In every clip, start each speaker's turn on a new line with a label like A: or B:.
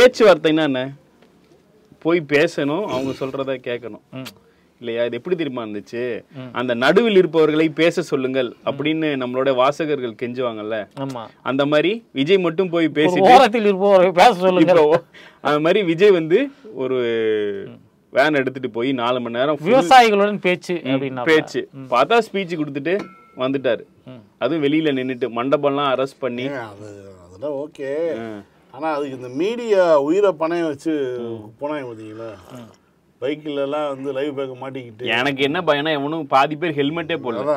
A: பேச்சுவார்த்தைன்னா என்ன? போய் பேசணும், அவங்க சொல்றத கேட்கணும் இல்லையா? இது எப்படி தெரியுமா இருந்துச்சு? அந்த நடுவில் இருப்பவர்களை பேச சொல்லுங்கள் அப்படின்னு நம்மளோட வாசகர்கள் கெஞ்சுவாங்கல்ல, அந்த மாதிரி விஜய் மட்டும் போய் பேசிட்டு
B: பேச சொல்லுங்க.
A: அந்த மாதிரி விஜய் வந்து ஒரு வேன் எடுத்துட்டு போய் 4 மணி நேரம்
B: விவசாயிகளுடன் பேச்சு
A: பார்த்தா ஸ்பீச் கொடுத்துட்டு வந்துட்டாரு. அதுவும் வெளியில நின்னுட்டு மண்டபம்லாம் அரெஸ்ட் பண்ணி.
C: அதெல்லாம் ஓகே. ஆனா அதுக்கு இந்த மீடியா உயிரை பணையம் வச்சு போனாங்க பார்த்தீங்களா? பைக்கில் எல்லாம் வந்து லைவ் பேக்க மாட்டிக்கிட்டு.
A: எனக்கு என்ன பயனா, எவனும் பாதி பேர் ஹெல்மெட்டே போடல.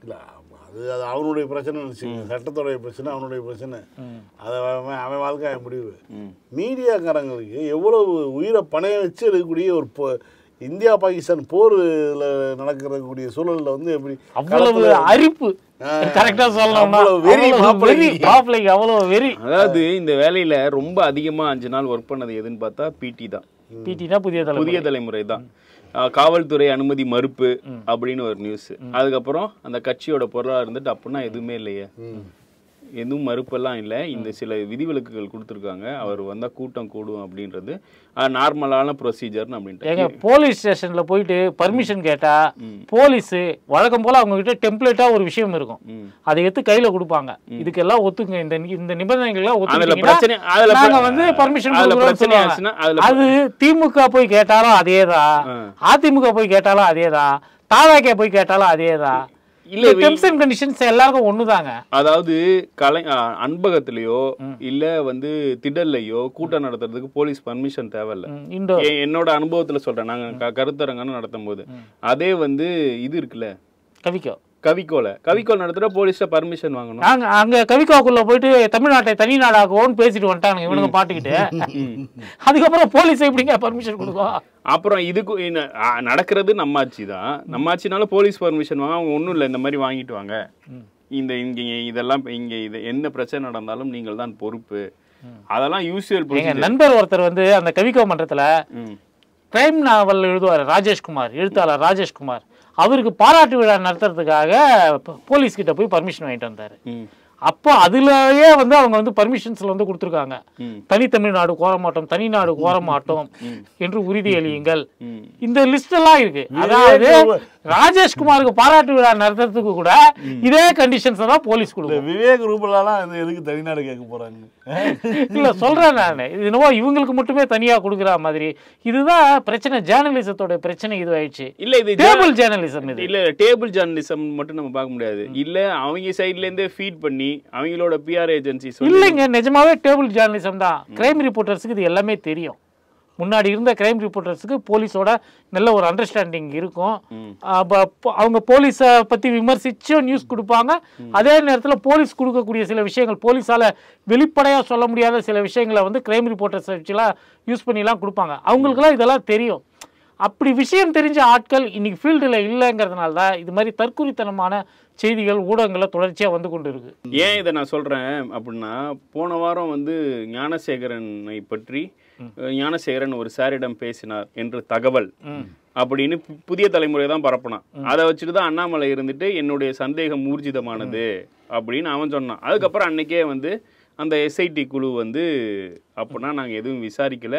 C: இல்லை அது அவனுடைய பிரச்சனை வச்சுக்கோங்க, சட்டத்தோடைய பிரச்சனை, அவனுடைய பிரச்சனை. அதை அவன் வாழ்க்கை முடிவு. மீடியாக்காரங்களுக்கு எவ்வளவு உயிரை பணையம் வச்சு இருக்கக்கூடிய ஒரு இந்தியா பாகிஸ்தான் போர்ல நடக்கக்கூடிய சூழல்ல வந்து எப்படி
B: அவ்வளவு அரிப்பு, கரெக்டா சொல்லலாம்.
A: அதாவது இந்த வேலையில ரொம்ப அதிகமா 5 நாள் ஒர்க் பண்ணது எதுன்னு பார்த்தா பிடி தான்.
B: பிடினா புதிய
A: தலைமுறை தான். காவல்துறை அனுமதி மறுப்பு அப்படின்னு ஒரு நியூஸ். அதுக்கப்புறம் அந்த கட்சியோட பொருளாக இருந்துட்டு அப்படின்னா எதுவுமே இல்லையே, எதுவும் மறுப்பெல்லாம் இல்லை. இந்த சில விதிவிலக்குகள் கொடுத்துருக்காங்க. அவர் வந்தால் கூட்டம் கூடும் அப்படின்றது நார்மலான ப்ரொசீஜர்னு அப்படின்ட்டு.
B: போலீஸ் ஸ்டேஷன்ல போயிட்டு பர்மிஷன் கேட்டா போலீஸ் வழக்கம் போல அவங்க கிட்ட டெம்ப்ளேட்டா ஒரு விஷயம் இருக்கும், அதை எடுத்து கையில கொடுப்பாங்க. இதுக்கெல்லாம் ஒத்துங்க, இந்த நிபந்தனைகள்லாம் ஒத்துக்கிட்டீங்கன்னா வந்து பர்மிஷன் கொடுக்குறோம். அது திமுக போய் கேட்டாலும் அதேதான், அதிமுக போய் கேட்டாலும் அதேதான், தாவேக போய் கேட்டாலும் அதேதான். இல்ல டெர்ம்ஸ் அண்ட் கண்டிஷன்ஸ் எல்லாருக்கும் ஒண்ணுதாங்க.
A: அதாவது அன்பகத்திலயோ இல்ல வந்து திடல்லையோ கூட்டம் நடத்துறதுக்கு போலீஸ் பர்மிஷன் தேவையில்ல. என்னோட அனுபவத்துல சொல்றேன், நாங்க கருத்தரங்கன்னு நடத்தும் போது அதே வந்து இது இருக்குல்ல கவிக்கோல் நடத்துற போலீஸ்ல பர்மிஷன் வாங்கணும்.
B: அங்க கவிக்கோக்குள்ள போயிட்டு தமிழ்நாட்டை தனி நாடாக்குவோன்னு பேசிட்டு வந்துட்டாங்க இவனுங்க பாட்டுக்கிட்டு. அதுக்கப்புறம் போலீஸ் எப்படிங்க பர்மிஷன் கொடுக்கும்?
A: அப்புறம் இதுக்கு நடக்கிறது நம்ம ஆட்சி தான். நம்ம ஆட்சினாலும் போலீஸ் பர்மிஷன் வாங்க, அவங்க ஒன்றும் இல்லை இந்த மாதிரி வாங்கிட்டு வாங்க, இங்க இதெல்லாம் இங்க இது என்ன பிரச்சனை நடந்தாலும் நீங்கள் தான் பொறுப்பு. அதெல்லாம் யூசுவல்.
B: நண்பர் ஒருத்தர் வந்து அந்த கவிக்கோ மன்றத்துல கிரைம் நாவல் எழுதுவார், ராஜேஷ்குமார், எழுத்தாளர் ராஜேஷ்குமார். அவருக்கு பாராட்டு விழா நடத்துறதுக்காக போலீஸ் கிட்ட போய் பர்மிஷன் வாங்கிட்டு வந்தாரு. அப்போ அதுலயே வந்து அவங்க வந்து பர்மிஷன்ஸ்ல வந்து கொடுத்துருக்காங்க, தனி தமிழ்நாடு கோர மாட்டோம், தனி நாடு கோர மாட்டோம் என்று உறுதி அளியுங்கள். இந்த லிஸ்ட் எல்லாம் இருக்கு. அதாவது ராஜேஷ்குமாருக்கு பாராட்டு விழா நடத்துறதுக்கு கூட இதே கண்டிஷன்ஸ் தான் போலீஸ் கொடுக்கும்.
C: விவேக் ரூபலாம் எதுக்கு தனிநாடு கேட்க போறாங்க?
B: இல்ல சொல்றேன் நான், இது என்னவோ இவங்களுக்கு மட்டுமே தனியா கொடுக்குற மாதிரி. இதுதான் பிரச்சனை, ஜேர்னலிசத்தோட பிரச்சனை இது ஆயிடுச்சு.
A: இல்ல இது
B: டேபிள் ஜேர்னலிசம். இது
A: இல்ல டேபிள் ஜேர்னலிசம் மட்டும் நம்ம பார்க்க முடியாது. இல்ல அவங்க சைட்ல இருந்தே ஃபீட் பண்ணி அவங்களோட பிஆர் ஏஜென்சி
B: இல்லைங்க, நிஜமாவே டேபிள் ஜேர்னலிசம் தான். கிரைம் ரிப்போர்ட்டர்ஸுக்கு இது எல்லாமே தெரியும். முன்னாடி இருந்த கிரைம் ரிப்போர்ட்டர்ஸுக்கு போலீஸோட நல்ல ஒரு அண்டர்ஸ்டாண்டிங் இருக்கும். அவங்க போலீஸை பற்றி விமர்சிச்சு நியூஸ் கொடுப்பாங்க. அதே நேரத்தில் போலீஸ் கொடுக்கக்கூடிய சில விஷயங்கள், போலீஸால் வெளிப்படையாக சொல்ல முடியாத சில விஷயங்களை வந்து கிரைம் ரிப்போர்ட்டர்ஸை வச்சுலாம் யூஸ் பண்ணிலாம் கொடுப்பாங்க. அவங்களுக்குலாம் இதெல்லாம் தெரியும். அப்படி விஷயம் தெரிஞ்ச ஆட்கள் இன்னைக்கு ஃபீல்டில் இல்லைங்கிறதுனால தான் இது மாதிரி தற்குறித்தனமான செய்திகள் ஊடகங்களில் தொடர்ச்சியாக வந்து கொண்டு இருக்கு.
A: ஏன் இதை நான் சொல்கிறேன் அப்படின்னா, போன வாரம் வந்து ஞானசேகரனை பற்றி ஞானசேகரன் ஒரு சாரிடம் பேசினார் என்று தகவல் அப்படின்னு புதிய தலைமுறை தான் பரப்பினான். அதை வச்சுட்டு தான் அண்ணாமலை இருந்துட்டு என்னுடைய சந்தேகம் ஊர்ஜிதமானது அப்படின்னு அவன் சொன்னான். அதுக்கப்புறம் அன்னைக்கே வந்து அந்த எஸ்ஐடி குழு வந்து அப்படின்னா நாங்கள் எதுவும் விசாரிக்கல,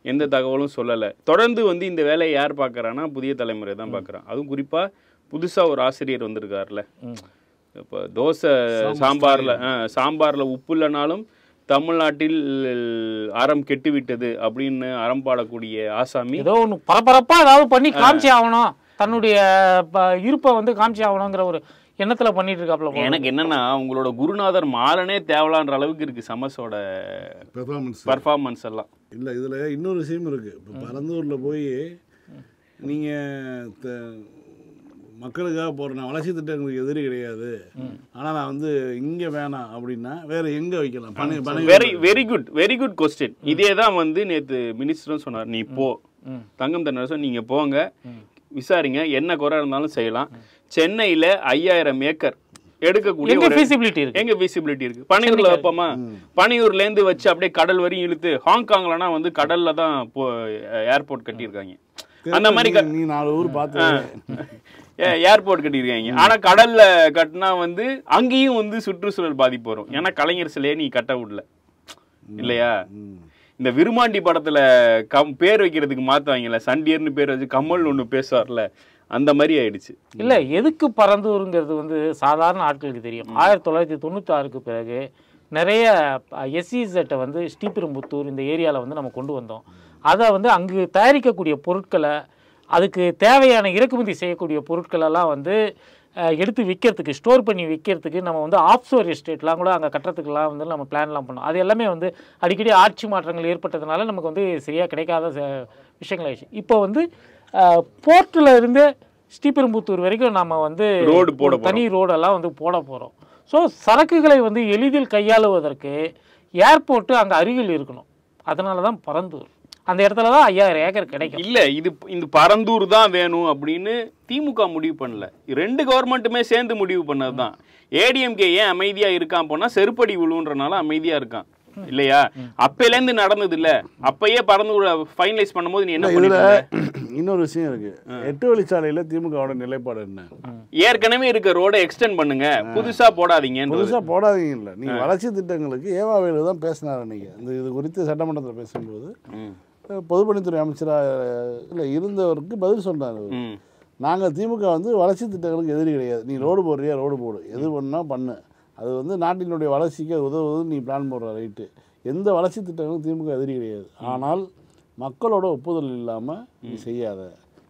A: எந்த தகவலும் சொல்லலை. தொடர்ந்து வந்து இந்த வேலையை யார் பார்க்குறான்னா புதிய தலைமுறை தான் பார்க்குறான். அதுவும் குறிப்பாக புதுசாக ஒரு ஆசிரியர் வந்திருக்காருல, இப்போ தோசை சாம்பாரில் உப்பு இல்லைனாலும் தமிழ்நாட்டில் அறம் கெட்டுவிட்டது அப்படின்னு அறம் பாடக்கூடிய ஆசாமி
B: ஏதோ ஒன்று பரபரப்பாக ஏதாவது பண்ணி காமிச்சி ஆகணும், தன்னுடைய இருப்பை வந்து காமிச்சி ஆகணுங்கிற ஒரு எண்ணத்தில் பண்ணிட்டு இருக்காப்ல.
A: எனக்கு என்னன்னா உங்களோட குருநாதர் மாறனே தேவலான்ற அளவுக்கு இருக்கு சமஸோட பெர்ஃபார்மன்ஸ் எல்லாம்.
C: இல்லை இதில் இன்னொரு விஷயம் இருக்குது. இப்போ பரந்தூரில் போய் நீங்கள் மக்களுக்காக போகிறேன், வளர்ச்சி திட்டங்களுக்கு எதிரி கிடையாது, ஆனால் நான் வந்து இங்கே வேணாம் அப்படின்னா வேற எங்கே வைக்கலாம்?
A: Very good question. இதே தான் வந்து நேற்று மினிஸ்டரும் சொன்னார். நீ போ, தங்கம் தென்னரசன் நீங்கள் போங்க, விசாரிங்க, என்ன குறை இருந்தாலும் செய்யலாம். சென்னையில் 5000 ஏக்கர் எடுக்கக்கூடிய
B: எங்க
A: விசிபிலிட்டி இருக்கு. பனையூர்ல வைப்போமா? பனையூர்ல இருந்து வச்சு அப்படியே கடல் வரையும் இழுத்து ஹாங்காங்லனா வந்து கடல்ல தான் ஏர்போர்ட் கட்டியிருக்காங்க. அந்த மாதிரி ஏர்போர்ட் கட்டியிருக்காங்க. ஆனா கடல்ல கட்டினா வந்து அங்கேயும் வந்து சுற்றுச்சூழல் பாதிப்பு வரும். ஏன்னா கலைஞர் சிலையை நீ கட்ட விடல இல்லையா? இந்த விருமாண்டி படத்துல பேர் வைக்கிறதுக்கு மாத்துவாங்கல்ல, சண்டியர்னு பேர் வச்சு கமல்னு ஒண்ணு பேசுவார்ல, அந்த மாதிரி ஆயிடுச்சு.
B: இல்ல எதுக்கு பரந்தூருங்கிறது வந்து சாதாரண ஆட்களுக்கு தெரியும். 1996க்கு பிறகு நிறைய எஸ்இசெட்டை வந்து ஸ்ரீபெரும்புத்தூர் இந்த ஏரியாவில் வந்து நம்ம கொண்டு வந்தோம். அதை வந்து அங்கு தயாரிக்கக்கூடிய பொருட்களை, அதுக்கு தேவையான இறக்குமதி செய்யக்கூடிய பொருட்களெல்லாம் வந்து எடுத்து விற்கிறதுக்கு, ஸ்டோர் பண்ணி விற்கிறதுக்கு நம்ம வந்து ஆஃப்ஷோர் எஸ்டேட்லாம் கூட அங்கே கட்டுறதுக்கெல்லாம் வந்து நம்ம பிளான்லாம் பண்ணோம். அது எல்லாமே வந்து அடிக்கடி ஆட்சி மாற்றங்கள் ஏற்பட்டதுனால நமக்கு வந்து சரியாக கிடைக்காத விஷயங்கள் ஆயிடுச்சு. இப்போ வந்து போர்ட்டில் இருந்து ஸ்ரீபெரும்புத்தூர் வரைக்கும் நம்ம வந்து தனி ரோடெல்லாம் வந்து போட போகிறோம். ஸோ சரக்குகளை வந்து எளிதில் கையாளுவதற்கு ஏர்போர்ட்டு அங்கே அருகில் இருக்கணும். அதனால தான் பரந்தூர், அந்த இடத்துல தான் 5000 ஏக்கர் கிடைக்கும்.
A: இல்ல இந்த பரந்தூர் தான் வேணும் அப்படின்னு திமுக முடிவு பண்ணல, 2 கவர்மெண்ட்டுமே சேர்ந்து முடிவு பண்ணதுதான். ஏடிஎம்கே ஏன் அமைதியா இருக்கான் போனா செருப்படி விழுன்றனால அமைதியா இருக்கான் இல்லையா? அப்பையில இருந்து நடந்தது இல்ல, அப்பயே பரந்தூர் ஃபைனலைஸ் பண்ணும்போது நீ என்ன பண்ணல?
C: இன்னொரு விஷயம் இருக்கு, 8 வழிச்சாலையில திமுகவோட நிலைப்பாடு என்ன?
A: ஏற்கனவே இருக்க ரோட எக்ஸ்டெண்ட் பண்ணுங்க, புதுசா போடாதீங்க.
C: புதுசா போடாதீங்க இல்ல, நீங்க வளர்ச்சி திட்டங்களுக்கு ஏவாவேலு தான் பேசினார் அன்னைக்கு. இது குறித்து சட்டமன்றத்தில் பேசும்போது பொதுப்பணித்துறை அமைச்சராக இருந்தவருக்கு பதில் சொன்னார். நாங்கள் திமுக வந்து வளர்ச்சி திட்டங்களுக்கு எதிரி கிடையாது, நீ ரோடு போடுறியா ரோடு போடு, எது பண்ணால் பண்ணு, அது வந்து நாட்டினுடைய வளர்ச்சிக்கு உதவுவது, நீ பிளான் போடுற ரைட்டு, எந்த வளர்ச்சி திட்டங்களும் திமுக எதிரி கிடையாது. ஆனால் மக்களோட ஒப்புதல் இல்லாமல் நீ செய்யாத.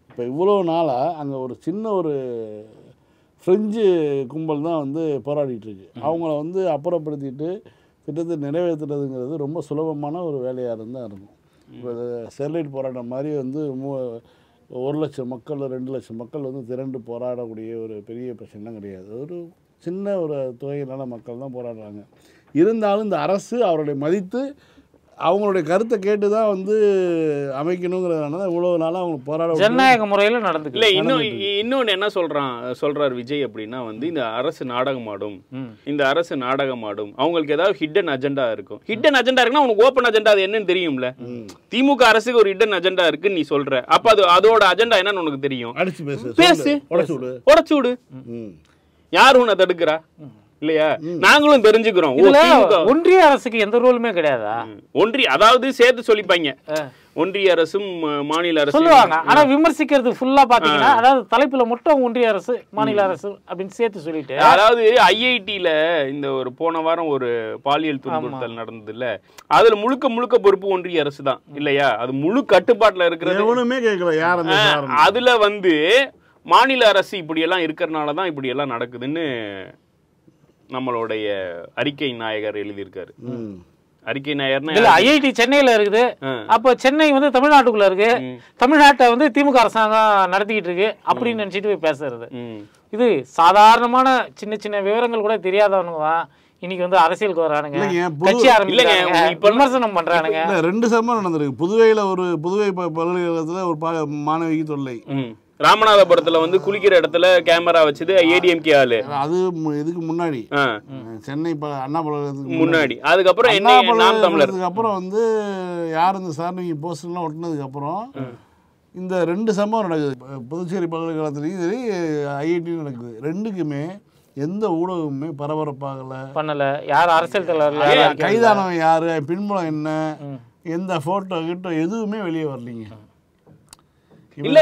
C: இப்போ இவ்வளோ நாளாக அங்கே ஒரு சின்ன ஒரு ஃப்ரெஞ்சு கும்பல் தான் வந்து போராடிட்டு இருக்கு. அவங்கள வந்து அப்புறப்படுத்திட்டு திட்டத்தை நிறைவேற்றுறதுங்கிறது ரொம்ப சுலபமான ஒரு வேலையாக இருந்தால் இருக்கும். இப்போ ஸ்டெர்லைட் போராட்டம் மாதிரி வந்து 1 லட்சம் மக்கள் 2 லட்சம் மக்கள் வந்து திரண்டு போராடக்கூடிய ஒரு பெரிய பிரச்சனைலாம் கிடையாது. ஒரு சின்ன ஒரு தொகையிலான மக்கள் தான் போராடுறாங்க. இருந்தாலும் இந்த அரசு அவருடைய மதித்து அவங்களுடைய கருத்தை கேட்டு தான் வந்து அமைக்கணுங்கிறதுனால இவ்வளோ நாளாக அவங்க போராட
B: ஜனநாயக முறையில் நடந்துக்கு.
A: இல்லை, இன்னொன்று என்ன சொல்றார் விஜய் அப்படின்னா வந்து இந்த அரசு நாடகமாடும், இந்த அரசு நாடகமாடும், அவங்களுக்கு ஏதாவது ஹிடன் அஜெண்டா இருக்கும். ஹிடன் அஜெண்டா இருக்குன்னா உனக்கு ஓப்பன் அஜெண்டா அது என்னன்னு தெரியும்ல. திமுக அரசுக்கு ஒரு ஹிடன் அஜெண்டா இருக்குன்னு நீ சொல்ற, அப்ப அதோட அஜெண்டா என்னன்னு உனக்கு தெரியும். பேசு, உடைச்சு விடு, யாரு உன்னை தடுக்கிறா இல்லையா? நாங்களும் தெரிஞ்சுக்கிறோம்.
B: ஒன்றிய அரசுக்கு எந்த ரோலுமே கிடையாதா?
A: அதாவது சேர்த்து சொல்லிப்பாங்க, ஒன்றிய அரசும் மாநில அரசு
B: சொல்லுவாங்க. ஆனா விமர்சிக்கிறது ஃபுல்லா பாத்தீங்கன்னா அதாவது தலைப்புல மட்டும் ஒன்றிய அரசு மாநில அரசு அப்படின்னு சேர்த்து சொல்லிட்டு,
A: அதாவது ஐஐடில இந்த ஒரு போன வாரம் ஒரு பாலியல் துன்புறுத்தல் நடந்தது இல்ல, அதுல முழுக்க பொறுப்பு ஒன்றிய அரசு தான் இல்லையா? அது முழு கட்டுப்பாட்டுல இருக்கிறது. அதுல வந்து மாநில அரசு இப்படி எல்லாம் இருக்கிறதுனாலதான் இப்படி எல்லாம் நடக்குதுன்னு நம்மளுடைய அறிக்கை நாயகர் எழுதியிருக்காரு. அறிக்கை நாயகர்னா
B: ஐஐடி சென்னையில இருக்குது. அப்ப சென்னை வந்து தமிழ்நாட்டுக்குள்ள இருக்கு, தமிழ்நாட்டை வந்து திமுக அரசாங்கம் நடத்திக்கிட்டு இருக்கு அப்படின்னு நினைச்சிட்டு போய் பேசுறது. இது சாதாரணமான சின்ன விவரங்கள் கூட தெரியாதவனுங்க இன்னைக்கு வந்து அரசியலுக்கு வரானுங்க, கட்சி ஆரம்பிக்கிறாங்க, விமர்சனம் பண்றானுங்க.
C: 2 சம்பவம் நடந்திருக்கு. புதுவை பல்கலைக்கழகத்துல ஒரு மாணவிக்கு தொல்லை,
A: ராமநாதபுரத்துல வந்து குளிக்கிற இடத்துல கேமரா வச்சது ஏடிஎம்கே ஆளு.
C: அது இதுக்கு முன்னாடி சென்னை அண்ணா பல்கலைக்கழகத்துக்கு முன்னாடி.
A: அதுக்கப்புறம்
C: என்ன அப்புறம் வந்து யார் இந்த சார் போஸ்டர்லாம் ஒட்டினதுக்கு அப்புறம் இந்த 2 சம்பவம் நடக்குது. புதுச்சேரி பல்கலைக்கழகத்துலையும் சரி ஐஐடியும் நடக்குது. 2க்குமே எந்த ஊடகமுமே பரபரப்பாகல
B: பண்ணல. யார் அரசியல் தலைவர்,
C: கைதானவன் யாரு, பின்புலம் என்ன, எந்த போட்டோ கிட்ட எதுவுமே வெளியே வரலீங்க.
A: இல்ல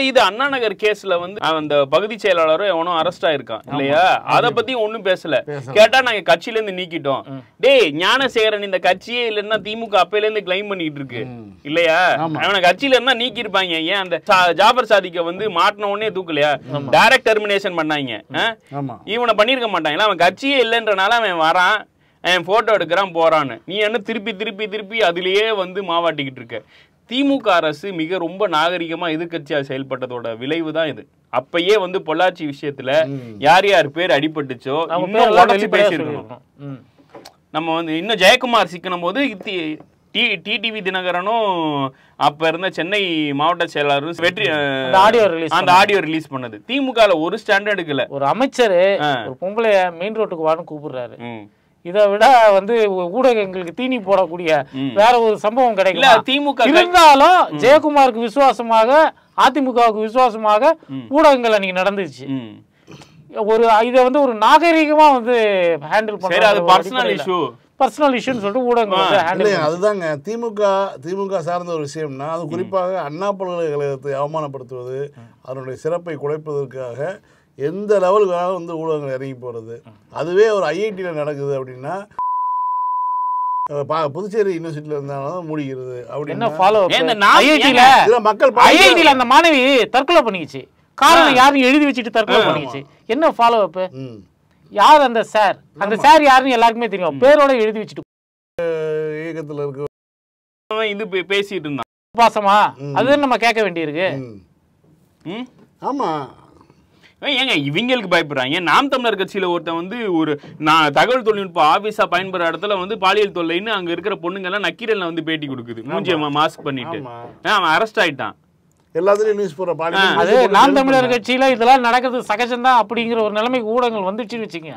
A: இது அண்ணா நகர் கேஸ்ல வந்து அந்த பகுதி செயலாளரும் எவனோ அரெஸ்ட் ஆயிருக்கான் இல்லையா? அத பத்தி ஒண்ணும் பேசல. கேட்டா நாங்க கட்சியில இருந்து நீக்கிட்டோம். டேய், ஞானசேகரன் இந்த கட்சியே இல்லன்னா திமுக அப்பையில இருந்து கிளைம் பண்ணிட்டு இருக்கு இல்லையா? அவனை கட்சியில இருந்தா நீக்கி இருப்பாங்க. ஏன் அந்த ஜாபர் சாதிக்க வந்து மாட்டின உடனே தூக்கலையா? டைரக்ட் டெர்மினேஷன் பண்ணாங்க. இவனை பண்ணிருக்க மாட்டாங்களா? அவன் கட்சியே இல்லைன்றனால அவன் வரான், அவன் போட்டோ எடுக்கிறான், போறான்னு. நீ என்ன திருப்பி அதுலயே வந்து மாவாட்டிக்கிட்டு இருக்க. திமுக அரசு மிக ரொம்ப நாகரிகமா எதிர்கட்சியாக செயல்பட்டதோட விளைவு தான் இது. அப்பயே வந்து பொள்ளாச்சி விஷயத்துல யார் பேர் அடிபட்டுச்சோ இன்னும் உடச்சி பேசியிருக்கணும். நம்ம வந்து இன்னும் ஜெயக்குமார் சிக்கணும் போது டிடிவி தினகரனும் அப்ப இருந்த சென்னை மாவட்ட செயலாளரும் வெற்றி அந்த ஆடியோ ரிலீஸ் பண்ணது. திமுக ஒரு ஸ்டாண்டர்ட் எடுக்கல.
B: ஒரு அமைச்சர் ஒரு பொம்பளை மெயின் ரோட்டுக்கு வான்னு கூப்பிடுறாரு. இதை விட வந்து ஊடகங்களுக்கு தீனி போடக்கூடிய வேற ஒரு சம்பவம் கிடைக்கல.
A: திமுக
B: இருந்தாலும் ஜெயக்குமாருக்கு விசுவாசமாக, அதிமுகவுக்கு விசுவாசமாக ஊடகங்கள் அன்னைக்கு நடந்துச்சு. இதை வந்து ஒரு நாகரிகமா வந்து ஹேண்டில் பண்றது.
A: பர்சனல் இஷ்யூ
B: பர்சனல் இஷ்யூன்னு சொல்லிட்டு ஊடகங்கள் வந்து ஹேண்டில்
C: இல்லை அதுதாங்க திமுக சார்ந்த ஒரு விஷயம்னா அது குறிப்பாக அண்ணா பல்கலைக்கழகத்தை அவமானப்படுத்துவது அதனுடைய சிறப்பை குலைப்பதற்காக எந்த லெவலுக்கு வந்து ஊடகங்கள் இறங்கி போகிறது. அதுவே ஒரு ஐஐடியில் நடக்குது அப்படின்னா புதுச்சேரி யூனிவர்சிட்டியில் இருந்தாலும் முடிகிறது
B: என்ன
C: அப்படின்னு
B: ஃபாலோ
C: மக்கள்
B: ஐஐடியில் அந்த மாணவி தற்கொலை பண்ணிக்கிச்சு. காரணம் யாரும் எழுதி வச்சுட்டு தற்கொலை பண்ணிக்கிச்சு. என்ன ஃபாலோ அப்? யார் அந்த சார்? அந்த சார் யாருன்னு எல்லாருக்குமே தெரியும். பேரோட எழுதி வச்சுட்டு
C: இயக்கத்தில் இருக்க
A: இது பேசிட்டு இருந்தான்
B: பாசமா அதுதான் நம்ம கேட்க வேண்டியிருக்கு.
C: ஆமா
A: ஏங்க இவங்களுக்கு பயப்படுறாங்க. நாம் தமிழர் கட்சியில ஒருத்தன் வந்து ஒரு நான் தகவல் தொழில்நுட்ப ஆபீஸா பயன்படுற இடத்துல வந்து பாலியல் தொல்லைன்னு அங்க இருக்கிற பொண்ணுங்க எல்லாம் நக்கீரல்ல வந்து பேட்டி கொடுக்குது. மூஞ்சியம்மா மாஸ்க் பண்ணிட்டு அவன் அரெஸ்ட் ஆயிட்டான்.
C: எல்லாத்துலயும் நியூஸ் போற
B: அது நாம் தமிழர் கட்சியில இதெல்லாம் நடக்கிறது சகஜம்தான் அப்படிங்கிற ஒரு நிலைமைக்கு ஊடகங்கள் வந்துச்சுன்னு வச்சுங்க.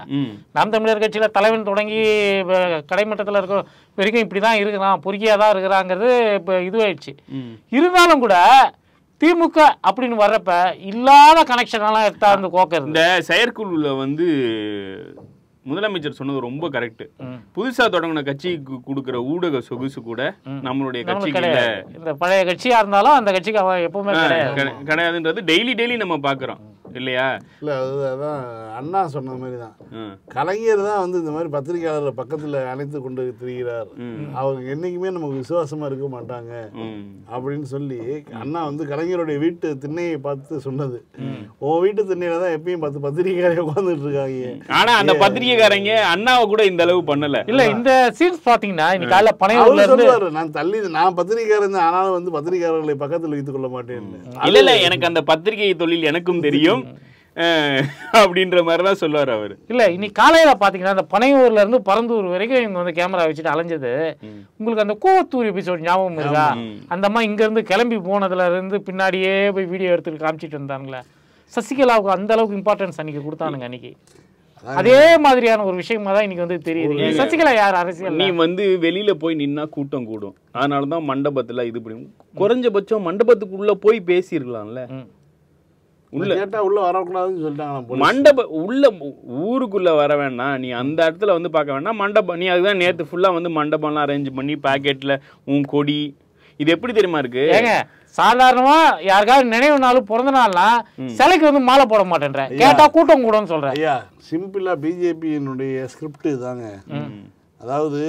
B: நாம் தமிழர் கட்சியில தலைவன் தொடங்கி கடைமட்டத்தில் இருக்க வரைக்கும் இப்படிதான் இருக்கிறான், பொறுக்கியாதான் இருக்கிறாங்கிறது இப்ப இதுவாயிடுச்சு. இருந்தாலும் கூட திமுக அப்படின்னு வர்றப்ப இல்லாத கனெக்ஷன் எல்லாம் எடுத்தாந்து கோக்கிறது.
A: இந்த செயற்குழுல வந்து முதலமைச்சர் சொன்னது ரொம்ப கரெக்ட். புதுசா தொடங்கின கட்சிக்கு கொடுக்கிற ஊடக சொகுசு கூட நம்மளுடைய கட்சிக்கு
B: இந்த பழைய கட்சியா இருந்தாலும் அந்த கட்சிக்கு அவன் எப்பவுமே
A: கிடையாதுன்றது டெய்லி நம்ம பாக்குறோம் இல்லையா?
C: இல்ல அதுதான் அண்ணா சொன்ன மாதிரி தான். கலைஞர் தான் வந்து இந்த மாதிரி பத்திரிகையாளர் பக்கத்துல அணைத்து கொண்டு திரிகிறார், அவங்க என்னைக்குமே நமக்கு விசுவாசமா இருக்க மாட்டாங்க அப்படின்னு சொல்லி அண்ணா வந்து கலைஞருடைய வீட்டு திண்ணையை பார்த்து சொன்னது. உன் வீட்டு திண்ணையில தான் எப்பயும் 10 பத்திரிகையாளர் உட்கார்ந்துட்டு இருக்காங்க.
A: ஆனா அந்த பத்திரிகைக்காரங்க அண்ணாவை கூட இந்த அளவு பண்ணல.
B: இல்ல இந்த சீன்ஸ் பாத்தீங்கன்னா இன்னைக்கு காலைல பனையூர்ல
C: சொல்லுவாரு, நான் பத்திரிகையாளர் ஆனாலும் வந்து பத்திரிகையாளர்களை பக்கத்தில் வைத்துக் கொள்ள மாட்டேன்.
A: இல்ல எனக்கு அந்த பத்திரிகை தொழில் எனக்கும் தெரியும் அப்படின்ற மாதிரிதான் சொல்லுவார் அவரு.
B: இல்ல இன்னைக்கு காலையில பாத்தீங்கன்னா அந்த பனையூர்ல இருந்து பரந்தூர் வரைக்கும் இவங்க வந்து கேமரா வச்சுட்டு அலைஞ்சது. உங்களுக்கு அந்த கோவத்தூர் எபிசோட் ஞாபகம் இருக்கா? அந்த அம்மா இங்க இருந்து கிளம்பி போனதுல இருந்து பின்னாடியே போய் வீடியோ எடுத்துட்டு காமிச்சிட்டு இருந்தாங்களே. சசிகலாவுக்கு அந்த அளவுக்கு இம்பார்ட்டன்ஸ் அன்னைக்கு கொடுத்தானுங்க. அன்னைக்கு அதே மாதிரியான ஒரு விஷயமா தான் இன்னைக்கு வந்து தெரியுது. சசிகலா யார் அரசியல்?
A: நீ வந்து வெளியில போய் நின்னா கூட்டம் கூடும், அதனாலதான் மண்டபத்துல இது பண்ணி குறைஞ்சபட்சம் மண்டபத்துக்குள்ள போய் பேசிருக்கலாம்ல.
C: உள்ள வரக்கூடாதுன்னு சொல்லிட்டாங்க.
A: மண்டப உள்ள ஊருக்குள்ள வர வேண்டாம், நீ அந்த இடத்துல வந்து பார்க்க வேண்டாம். மண்டபம் நீ அதுதான் நேத்து ஃபுல்லா வந்து மண்டபம்லாம் அரேஞ்ச் பண்ணி பாக்கெட்ல உன் கொடி இது எப்படி தெரியுமா இருக்கு?
B: சாதாரணமா யாருக்காவது நினைவு நாள் பிறந்த நாள்லாம் சிலைக்கு வந்து மாலை போட மாட்டேன்ற கேட்டா கூட்டம் கூடன்னு சொல்றேன்.
C: ஐயா சிம்பிளா பிஜேபியினுடைய ஸ்கிரிப்ட் தாங்க. அதாவது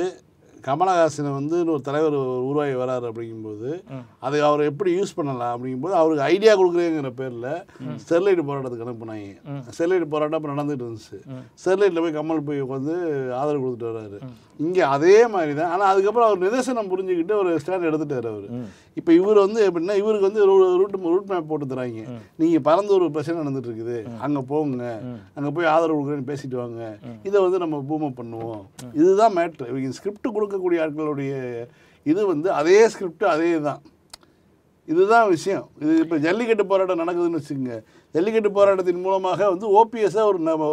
C: கமலஹாசனை வந்து ஒரு தலைவர் உருவாகி வராரு அப்படிங்கும்போது அதை அவர் எப்படி யூஸ் பண்ணலாம் அப்படிங்கும்போது அவருக்கு ஐடியா கொடுக்குறேங்கிற பேரில் ஸ்டெர்லைட் போராட்டத்துக்கு அனுப்புனாங்க. ஸ்டெர்லைட் போராட்டம் இப்போ நடந்துட்டு இருந்துச்சு. ஸ்டெர்லைட்டில் போய் கமல் போய் உட்காந்து ஆதரவு கொடுத்துட்டு வர்றாரு. இங்கே அதே மாதிரி தான். ஆனால் அதுக்கப்புறம் அவர் நிதர்சனம் புரிஞ்சுக்கிட்டு ஒரு ஸ்டாண்ட் எடுத்துட்டார் அவர். இப்போ இவர் வந்து எப்படின்னா இவருக்கு வந்து ரூட் மேப் போட்டு தராங்க. நீங்கள் பரந்தூர் பிரச்சனை நடந்துட்டு இருக்குது, அங்கே போங்க, அங்கே போய் ஆதரவு கொடுக்குறேன்னு பேசிட்டு வாங்க, இதை வந்து நம்ம பூமப் பண்ணுவோம். இதுதான் மேட்ரு. இவங்க ஸ்கிரிப்ட் கொடுக்கக்கூடிய ஆட்களுடைய இது வந்து அதே ஸ்கிரிப்ட் அதே தான். இதுதான் விஷயம். இது இப்போ ஜல்லிக்கட்டு போராட்டம் நடக்குதுன்னு வச்சுக்கோங்க. ஜல்லிக்கட்டு போராட்டத்தின் மூலமாக வந்து ஓபிஎஸ்ஸை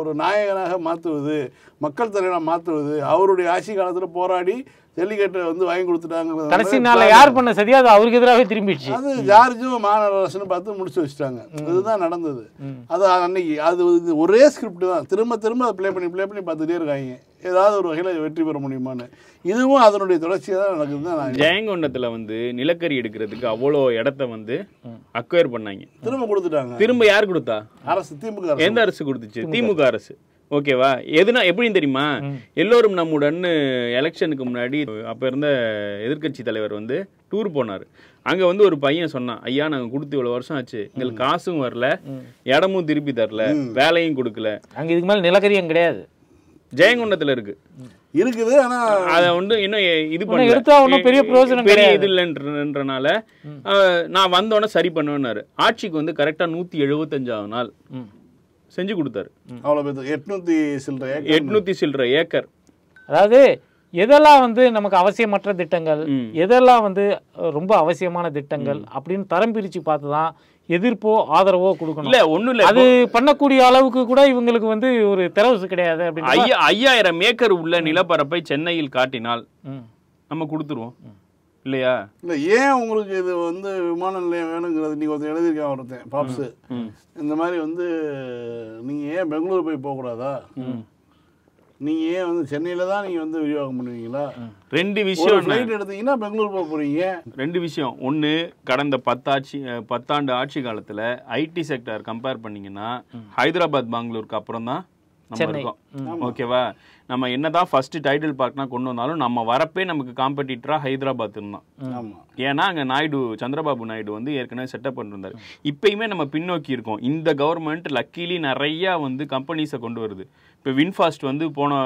C: ஒரு நாயகனாக மாற்றுவது, மக்கள் தலைவனாக மாற்றுவது, அவருடைய ஆட்சி காலத்தில் போராடி ஜல்லிக்கட்டை வந்து வாங்கி கொடுத்துட்டாங்க.
B: கடைசி நாள் யார் பண்ண சரியா அது அவருக்கு எதிராகவே திரும்பிடுச்சு.
C: அது ஜார்ஜும் மாநகர அரசுன்னு பார்த்து முடிச்சு வச்சுட்டாங்க. இதுதான் நடந்தது. அது அன்னைக்கு அது ஒரே ஸ்கிரிப்ட் தான். திரும்ப திரும்ப அதை ப்ளே பண்ணி பார்த்துட்டே இருக்காங்க, ஏதாவது ஒரு வகையில் வெற்றி பெற முடியுமான்னு. இதுவும் அதனுடைய தொடர்ச்சியாக தான் நடக்குது தான்.
A: ஜெயங்கொண்டத்தில் வந்து நிலக்கரி எடுக்கிறதுக்கு அவ்வளோ இடத்த வந்து அக்வயர் பண்ணாங்க, திரும்ப
C: கொடுத்துட்டாங்க.
A: திரும்ப யார் கொடுத்தா?
C: அரசு. திமுக.
A: எந்த அரசு கொடுத்துச்சு? திமுக அரசு. ஓகேவா? எதுனா எப்படின்னு தெரியுமா? எல்லோரும் நம்முடன் எலெக்ஷனுக்கு முன்னாடி அப்போ இருந்த எதிர்கட்சி தலைவர் வந்து டூர் போனார். அங்கே வந்து ஒரு பையன் சொன்னான், ஐயா நாங்கள் கொடுத்து இவ்வளோ வருஷம் ஆச்சு, எங்களுக்கு காசும் வரல, இடமும் திருப்பி தரல, வேலையும் கொடுக்கல.
B: அங்கே இதுக்கு மேலே நிலக்கரியும் கிடையாது.
A: ஜெயங்கொண்டத்தில் இருக்குது, ஆனா அதை வந்து இன்னும் இது பண்ண
B: எடுத்தா ஒன்றும் பெரிய பிரயோஜனம்
A: பெரிய இது இல்லைன்றனால நான் வந்தோடனே சரி பண்ணுவேன்னாரு. ஆட்சிக்கு வந்து கரெக்டாக 175ஆவது நாள் செஞ்சு கொடுத்தாரு.
C: அவ்வளோ 800
A: சில்லற ஏக்கர்.
B: அதாவது எதெல்லாம் வந்து நமக்கு அவசியமற்ற திட்டங்கள், எதெல்லாம் வந்து ரொம்ப அவசியமான திட்டங்கள் அப்படின்னு தரம் பிரிச்சு பார்த்துதான் எதிர்ப்போ ஆதரவோ கொடுக்கணும்.
A: இல்ல ஒண்ணும் இல்ல,
B: அது பண்ணக்கூடிய அளவுக்கு கூட இவங்களுக்கு வந்து ஒரு தரவு கிடையாது.
A: 5000 ஏக்கர் உள்ள நிலப்பரப்பை சென்னையில் காட்டினால் நம்ம கொடுத்துருவோம் இல்லையா?
C: இல்ல ஏன் உங்களுக்கு இது வந்து விமான நிலையம் வேணுங்கிறது நீங்க ஒருத்தர் எழுதியிருக்கேன், ஒருத்தன் பாப்ஸ் இந்த மாதிரி வந்து நீங்க ஏன் பெங்களூர் போய் போகக்கூடாதா? நீங்க ஏன் வந்து சென்னையில தான் நீங்க வந்து விரிவாக்கம் பண்ணுவீங்களா?
A: ரெண்டு விஷயம்
C: ஃப்ளைட் எடுத்தீங்கன்னா பெங்களூர் போக போறீங்க.
A: ரெண்டு விஷயம். ஒன்று, கடந்த 10 ஆண்டு ஆட்சி காலத்தில் ஐடி செக்டர் கம்பேர் பண்ணிங்கன்னா ஹைதராபாத் பெங்களூருக்கு அப்புறம் தான் நம்ம இருக்கோம். ஓகேவா? நம்ம என்னதான் ஃபர்ஸ்ட் டைட்டில் பார்க்னா கொண்டு வந்தாலும் நம்ம வரப்பே நமக்கு காம்படிட்டரா ஹைதராபாத் இருந்தான். ஏன்னா அங்கே சந்திரபாபு நாயுடு வந்து ஏற்கனவே செட்டப் பண்ணிருந்தாரு. இப்பயுமே நம்ம பின்னோக்கி இருக்கோம். இந்த கவர்மெண்ட் லக்கிலி நிறைய வந்து கம்பெனிஸை கொண்டு வருது. இப்போ வின்ஃபாஸ்ட் வந்து போன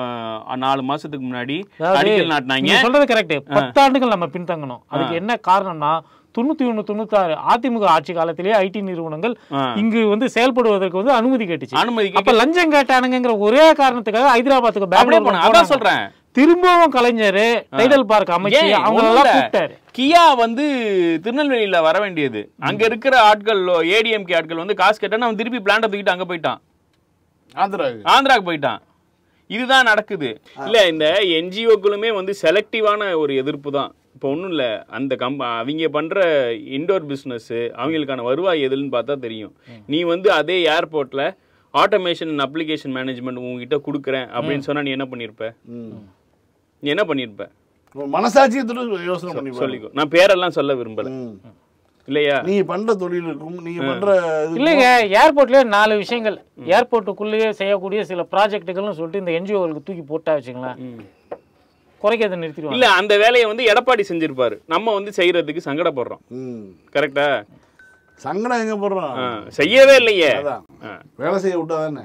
A: 4 மாசத்துக்கு முன்னாடி அடிக்கல் நாட்டினாங்க.
B: சொல்றது கரெக்ட். 10 ஆண்டுகள் நம்ம பின்தங்கணும். அதுக்கு என்ன காரணம்னா 91, 96 அதிமுக ஆட்சி காலத்திலேயே ஐடி நிறுவனங்கள் இங்கு வந்து செயல்படுவதற்கு வந்து அனுமதி கேட்டுச்சு. அப்ப லஞ்சம் கேட்டானுங்கிற ஒரே காரணத்துக்காக ஹைதராபாத்துக்கு பெங்களூர்
A: அதான் சொல்றேன்.
B: திரும்பவும் கலைஞர் டைடல் பார்க் அமைச்சு அவங்க எல்லாம் கூப்பிட்டாரு.
A: கியா வந்து திருநெல்வேலியில வர வேண்டியது. அங்க இருக்கிற ஆட்கள் ஏடிஎம்கே ஆட்கள் வந்து காசு கேட்டான்னு அவன் திருப்பி பிளான்ட தூக்கிட்டு அங்க போயிட்டான். ஆந்திராக்கு போயிட்டான். இதுதான் நடக்குது. இல்ல இந்த என்ஜிஓக்களுமே வந்து செலக்டிவான ஒரு எதிர்ப்பு தான். இப்போ ஒன்றும் இல்லை, அந்த அவங்க பண்ணுற இன்டோர் பிஸ்னஸ்ஸு அவங்களுக்கான வருவாய் எதுன்னு பார்த்தா தெரியும். நீ வந்து அதே ஏர்போர்ட்டில் ஆட்டோமேஷன் அண்ட் அப்ளிகேஷன் மேனேஜ்மெண்ட் உங்ககிட்ட கொடுக்குறேன் அப்படின்னு சொன்னால் நீ என்ன பண்ணியிருப்ப? நீ என்ன பண்ணியிருப்ப?
C: மனசாட்சியத்தோட யோசனை பண்ணி
A: சொல்லிக்கோ. நான் பேரெல்லாம் சொல்ல விரும்பலை இல்லையா?
C: நீங்க பண்ற தொழிலுக்கும் நீங்க பண்ற
B: இல்லைங்க, ஏர்போர்ட்லயே 4 விஷயங்கள் ஏர்போர்ட்டுக்குள்ளேயே செய்யக்கூடிய சில ப்ராஜெக்டுகள்னு சொல்லிட்டு இந்த என்ஜிஓகளுக்கு தூக்கி போட்டா வச்சுங்களேன், குறைக்கிறத நிறுத்திடுவாங்க.
A: இல்ல அந்த வேலையை வந்து எடப்பாடி செஞ்சிருப்பாரு. நம்ம வந்து செய்யறதுக்கு சங்கடப்படுறோம். கரெக்டா?
C: சங்கடம் எங்க போடுறோம்?
A: செய்யவே இல்லையே.
C: வேலை செய்ய விட்டா தானே.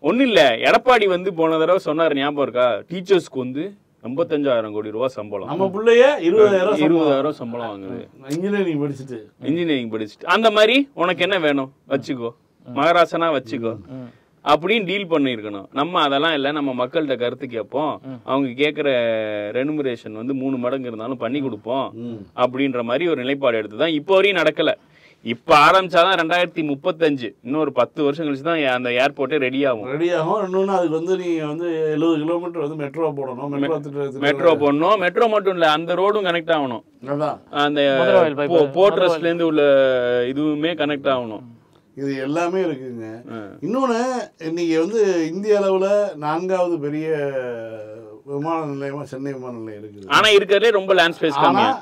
A: ஒன்றும் இல்லை, எடப்பாடி வந்து போன தடவை சொன்னார், ஞாபகம் இருக்கா? டீச்சர்ஸ்க்கு வந்து 55,000 கோடி ரூபாய் சம்பளம்.
C: நம்ம பிள்ளைய 20,000
A: சம்பளம் வாங்குது.
C: இன்ஜினியரிங் படிச்சுட்டு
A: அந்த மாதிரி உனக்கு என்ன வேணும் வச்சுக்கோ, மகாராசனா வச்சுக்கோ அப்படின்னு டீல் பண்ணிருக்கணும். நம்ம அதெல்லாம் இல்லை, நம்ம மக்கள்கிட்ட கருத்து கேட்போம், அவங்க கேட்குற ரெனுமரேஷன் வந்து 3 மடங்கு இருந்தாலும் பண்ணி கொடுப்போம் அப்படின்ற மாதிரி ஒரு நிலைப்பாடு எடுத்துதான் இப்போ வரையும் நடக்கல. இப்ப ஆரம்பிச்சாதான் 2035, இன்னொரு 10 வருஷம் கழிச்சு தான் அந்த ஏர்போர்ட்டே ரெடி ஆகும்.
C: இன்னொன்னு அதுக்கு வந்து நீங்க வந்து 70 கிலோமீட்டர் வந்து மெட்ரோ போடணும்.
A: மெட்ரோ மட்டும் இல்ல, அந்த ரோடும் கனெக்ட் ஆகணும். அந்த போர்ட்ரஸ்ல இருந்து உள்ள இதுவுமே கனெக்ட் ஆகணும்.
C: இது எல்லாமே இருக்குங்க. இன்னொன்னு, இன்னைக்கு வந்து இந்திய அளவுல 4வது பெரிய விமான நிலையமா சென்னை விமான நிலையம் இருக்குது.
A: ஆனா இருக்கிறதே ரொம்ப லேண்ட் ஸ்பேஸ் கம்மியா.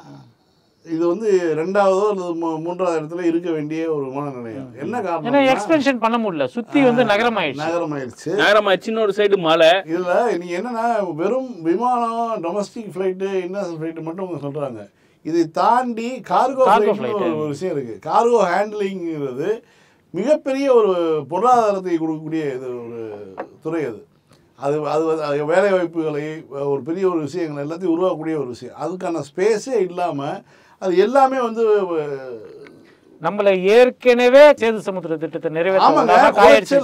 C: இது வந்து 2வதோ அல்லது 3வது இடத்துல இருக்க வேண்டிய ஒரு விமான நிலையம். என்ன காரணம்?
B: எக்ஸ்பென்ஷன் பண்ண முடியல, சுத்தி வந்து நகரமாயிடுச்சு.
A: ஒரு சைடு மலை.
C: இதுல நீங்க என்னன்னா, வெறும் விமானம், டொமஸ்டிக் ஃபிளைட்டு, இன்டர்நேஷனல் ஃபிளைட்டு மட்டும் சொல்றாங்க. இதை தாண்டி கார்கோ ஒரு விஷயம் இருக்கு. கார்கோ ஹேண்ட்லிங்கிறது மிகப்பெரிய ஒரு பொருளாதாரத்தை கொடுக்கக்கூடிய இது ஒரு துறை. அது அது வேலை வாய்ப்புகளை, ஒரு பெரிய ஒரு விஷயங்கள் எல்லாத்தையும் உருவாக்கக்கூடிய ஒரு விஷயம். அதுக்கான ஸ்பேஸே இல்லாமல் அது எல்லாமே வந்து
B: நம்மள ஏற்கனவே சேது சமுத்திர திட்டத்தை
C: நிறைவேற்ற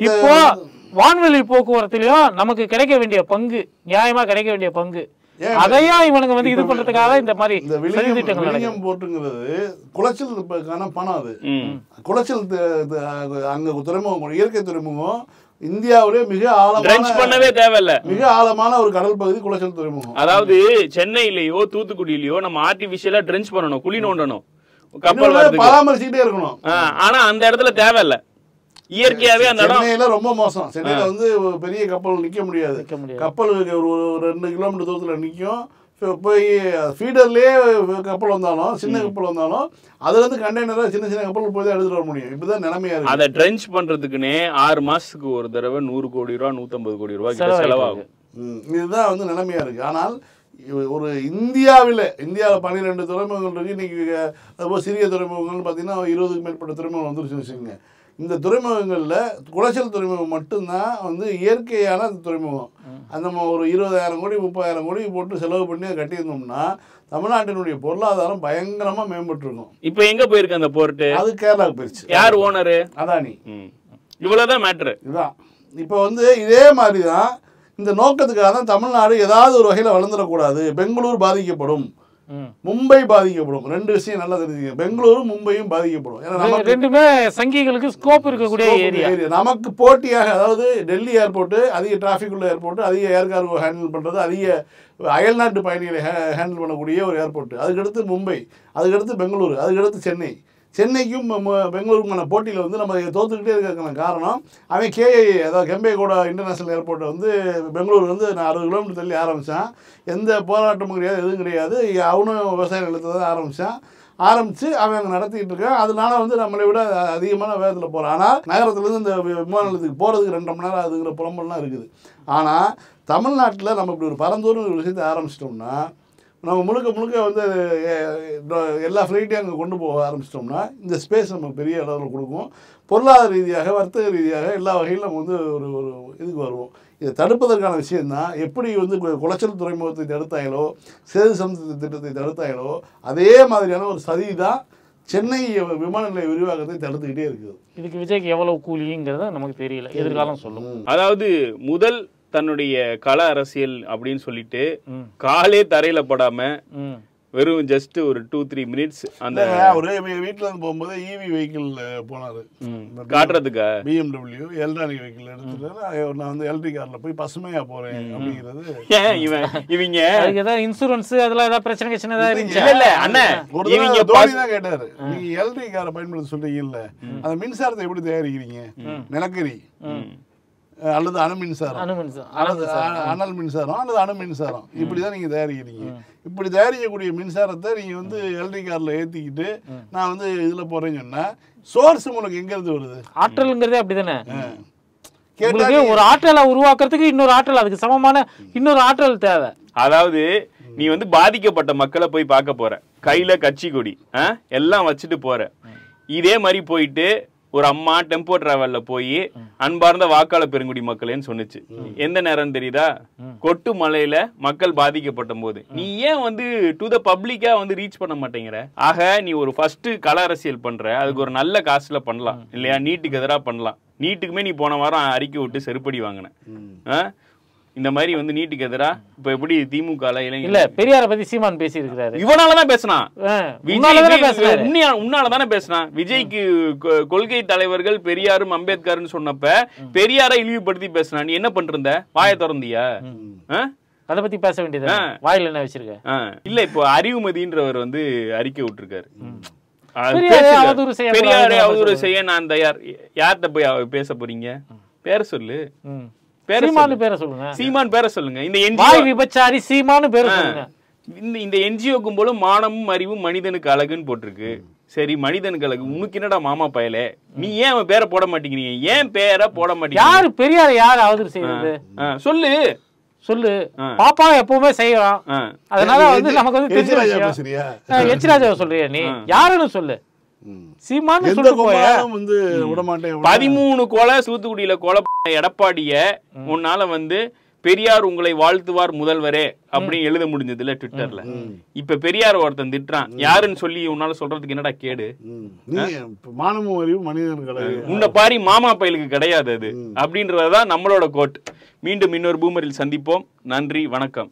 B: இப்போ வான்வெளி போக்குவரத்துலயும் நமக்கு கிடைக்க வேண்டிய பங்கு, நியாயமா கிடைக்க வேண்டிய பங்கு, அதையும் இவனுங்க வந்து இது பண்றதுக்காக இந்த மாதிரி
C: இந்த விளியம் போட்டுங்கிறது குளச்சலுக்கான பணம். அது குளச்சல் அங்க துறைமுகம், இயற்கை துறைமுகம் இந்தியாவிலே மிக ஆழமான ஒரு கடல் பகுதி குளச்சல் துறைமுகம்.
A: அதாவது சென்னையிலயோ தூத்துக்குடியிலயோ நம்ம ஆர்டிபிஷியலா ட்ரென்ச் பண்ணணும், குழி நோண்டணும், கப்பல்
C: பராமரிச்சுட்டே இருக்கணும்.
A: ஆனா அந்த இடத்துல தேவையில்ல, இயற்கையாவே அந்த
C: சென்னையில ரொம்ப மோசம். சென்னையில வந்து பெரிய கப்பல் நிக்க முடியாது. கப்பல் ஒரு 2 கிலோமீட்டர் தூரத்துல நிக்கும். போய் ஃபீடர்லேயே கப்பல் வந்தாலும், சின்ன கப்பல் வந்தாலும் அதுல இருந்து கண்டெய்னரை சின்ன சின்ன கப்பல் போய் தான் எடுத்துட்டு வர முடியும். இப்பதான் நிலைமையா இருக்கு.
A: அதை ட்ரென்ச் பண்றதுக்குன்னே 6 மாசத்துக்கு ஒரு தடவை 100 கோடி ரூபா 150 கோடி ரூபாய் செலவாகும்.
C: இதுதான் வந்து நிலைமையா இருக்கு. ஆனால் ஒரு இந்தியாவில் 12 துறைமுகங்கள் இருக்கு. இன்னைக்கு அதுபோல் சிறிய துறைமுகங்கள்னு பார்த்தீங்கன்னா 20க்கு மேற்பட்ட துறைமுகங்கள் வந்துருச்சுன்னு வச்சுக்கோங்க. இந்த துறைமுகங்களில் குளச்சல் துறைமுகம் மட்டும்தான் வந்து இயற்கையான துறைமுகம். அந்த ஒரு 20,000 கோடி 30,000 கோடி போட்டு செலவு பண்ணி அதை கட்டியிருந்தோம்னா தமிழ்நாட்டினுடைய பொருளாதாரம் பயங்கரமா மேம்பட்டுருக்கும்.
A: இப்போ எங்க போயிருக்கு அந்த போர்ட்டு?
C: அது கேரளாவுக்கு போயிடுச்சு.
A: யார் ஓனரு?
C: அதானி.
A: இவ்வளவுதான் மேட்ரு.
C: இதுதான் இப்போ வந்து இதே மாதிரி தான் இந்த நோக்கத்துக்காக தான் தமிழ்நாடு ஏதாவது ஒரு வகையில் வளர்ந்துடக்கூடாது. பெங்களூர் பாதிக்கப்படும், மும்பை பாதிக்கப்படும். 2 விஷயம் நல்லா தெரிஞ்சுங்க. பெங்களூரும் மும்பையும் பாதிக்கப்படும். ஏன்னா
B: ரெண்டுமே சங்கிகளுக்கு ஸ்கோப் இருக்கக்கூடிய ஏரியா.
C: நமக்கு போட்டியாக, அதாவது டெல்லி ஏர்போர்ட்டு அதிக டிராஃபிக் உள்ள ஏர்போர்ட்டு, அதிக ஏர் கார்கோ ஹேண்டில் பண்ணுறது, அதிக அயல்நாட்டு பயணிகளை ஹேண்டில் பண்ணக்கூடிய ஒரு ஏர்போர்ட்டு. அதுக்கடுத்து மும்பை, அதுக்கடுத்து பெங்களூரு, அதுக்கடுத்து சென்னை. சென்னைக்கும் பெங்களூருக்குமான போட்டியில் வந்து நம்ம தோத்துக்கிட்டே இருக்கிறதுக்கான காரணம் அவன் கேஐ அதாவது கெம்பேகவுடா இன்டர்நேஷ்னல் ஏர்போர்ட்டை வந்து பெங்களூர் வந்து நான் 60 கிலோமீட்டர் தள்ளி ஆரம்பித்தான். எந்த போராட்டமும் கிடையாது, எதுவும் கிடையாது. அவனும் விவசாய நிலத்தை தான் ஆரம்பித்து அவன் அங்கே நடத்திக்கிட்டு இருக்கான். அதனால வந்து நம்மளை விட அதிகமான வேகத்தில் போகிறான். ஆனால் நகரத்துலேருந்து இந்த விமான நிலையத்துக்கு போகிறதுக்கு 2 மணி நேரம் அதுங்கிற புலம்பெல்லாம் இருக்குது. ஆனால் தமிழ்நாட்டில் நம்ம இப்படி ஒரு பரந்தூர்னு ஒரு விஷயத்தை ஆரம்பிச்சிட்டோம்னா, நம்ம முழுக்க வந்து எல்லா ஃப்ளைட்டையும் அங்கே கொண்டு போக ஆரம்பிச்சிட்டோம்னா இந்த ஸ்பேஸ் நமக்கு பெரிய அளவில் கொடுக்கும். பொருளாதார ரீதியாக, வர்த்தக ரீதியாக எல்லா வகையிலும் நம்ம வந்து ஒரு இதுக்கு வருவோம். இதை தடுப்பதற்கான விஷயந்தான் எப்படி வந்து குளச்சல் துறைமுகத்தை தடுத்தாங்களோ, சேது சமுத்திர திட்டத்தை தடுத்தாங்களோ, அதே மாதிரியான ஒரு சதி தான் சென்னை விமான நிலைய விரிவாக்கத்தை தடுத்துக்கிட்டே இருக்குது.
B: இதுக்கு விஜய்க்கு எவ்வளவு கூலிங்கிறத நமக்கு தெரியல, எதிர்காலம் சொல்லும்.
A: அதாவது முதல் தன்னுடைய கள அரசியல் அப்படின்னு சொல்லிட்டு காலே தரையில படாம வெறும் ஜஸ்ட் ஒரு 2-3 மினிட்ஸ் அந்த
C: ஒரே வீட்டுல இருந்து போகும்போது இவி வெஹிக்கிள் போனாரு
A: காட்டுறதுக்கா,
C: BMW எலக்ட்ரானிக் வெஹிக்கிள் எடுத்துட்டு நான் வந்து எலக்ட்ரிக் கார்ல போய் பசுமையா போறேன் அப்படிங்கிறது.
A: இவங்க
B: ஏதாவது இன்சூரன்ஸ் அதெல்லாம் ஏதாவது பிரச்சனை ஏதாவது இருந்துச்சு?
A: இல்ல அண்ணன்,
C: இவங்க தோனி தான் கேட்டாரு, நீங்க எலக்ட்ரிக் காரை பயன்படுத்த சொல்றீங்கல்ல, அந்த மின்சாரத்தை எப்படி தயாரிக்கிறீங்க? நிலக்கரி அல்லது அணு மின்சாரம், அனல் மின்சாரம் அல்லது அணு மின்சாரம், இப்படிதான் நீங்க தயாரிக்கிறீங்க. இப்படி தயாரிக்கக்கூடிய மின்சாரத்தை நீங்க வந்து எலக்ட்ரிக் கார்ல ஏத்திக்கிட்டு நான் வந்து இதுல போறேன்னு சொன்னா சோர்ஸ் உங்களுக்கு எங்க இருந்து வருது?
B: ஆற்றல்ங்கிறதே அப்படிதானே. ஒரு ஆற்றலை உருவாக்குறதுக்கு இன்னொரு ஆற்றல், அதுக்கு சமமான இன்னொரு ஆற்றல் தேவை.
A: அதாவது நீ வந்து பாதிக்கப்பட்ட மக்களை போய் பார்க்க போற, கையில கட்சி கொடி எல்லாம் வச்சுட்டு போற. இதே மாதிரி போயிட்டு ஒரு அம்மா டெம்போ டிராவல்ல போய் அன்பார்ந்த வாக்காளர் பெருங்குடி மக்களேன்னு சொன்னுச்சு. எந்த நேரம் தெரியுதா? கொட்டு மலையில மக்கள் பாதிக்கப்பட்ட போது. நீ ஏன் வந்து டு த பப்ளிக்கா வந்து ரீச் பண்ண மாட்டேங்கிற? ஆக நீ ஒரு ஃபர்ஸ்ட் கள அரசியல் பண்ற, அதுக்கு ஒரு நல்ல காசுல பண்ணலாம் இல்லையா? நீட்டுக்கு எதிராக பண்ணலாம். நீட்டுக்குமே நீ போன வாரம் அறிக்கை விட்டு செருப்படி வாங்கின. இந்த மாதிரி வந்து நீட்டுக்கு எதிரா இப்ப எப்படி திமுக
B: இல்ல பெரியார பத்தி சீமான் பேசி இருக்கிறாரு.
A: இவனாலதான் பேசினான், உன்னாலதானே பேசினான். விஜய்க்கு கொள்கை தலைவர்கள் பெரியாரும் அம்பேத்கர்னு சொன்னப்ப பெரியாரை இழிவுபடுத்தி பேசினான். நீ என்ன பண்ற? வாயை திறந்தியா?
B: அத பத்தி பேச வேண்டியது வாயில என்ன வச்சிருக்க?
A: இல்ல இப்போ அறிவுமதின்றவர் வந்து அறிக்கை விட்டுருக்காரு,
B: பெரியாரை
A: அவதூறு செய்ய நான் தயார். யார்கிட்ட போய் பேச போறீங்க? பேர சொல்லு,
B: சீமான் பேரை சொல்லுங்க.
A: சீமான் பேரை சொல்லுங்க. இந்த
B: வாய் விபச்சாரி சீமான் பேரை சொல்லுங்க.
A: இந்த என்ஜிஓக்கும் போல மானமும் அறிவும் மனிதனுக்கு அழகுன்னு போட்டிருக்கு. சரி, மனிதனுக்கு அழகு. உனக்கு என்னடா மாமா பயலே, நீ ஏன் அவன் பேரை போட மாட்டேங்கிறீங்க? ஏன் பேரை போட மாட்டேங்க?
B: யாரு பெரியார யாரு அவதூறு செய்யறது?
A: சொல்லு
B: சொல்லு. பாப்பா எப்பவுமே செய்யறான், அதனால வந்து நமக்கு வந்து தெரிஞ்சு எச்ராஜாவை சொல்றியா? நீ யாருன்னு சொல்லு.
A: 13 கொலை தூத்துக்குடியில கொலை எடப்பாடிய உன்னால வந்து பெரியார் உங்களை வாழ்த்துவார் முதல்வரே அப்படின்னு எழுத முடிஞ்சதுல ட்விட்டர்ல. இப்ப பெரியார் ஒருத்தன் திட்டுறான், யாருன்னு சொல்லி உன்னால சொல்றதுக்கு என்னடா கேடு? உன்னை பாரி மாமா பயலுக்கு கிடையாது அது அப்படின்றதுதான் நம்மளோட கோட். மீண்டும் இன்னொரு பூமரில் சந்திப்போம். நன்றி, வணக்கம்.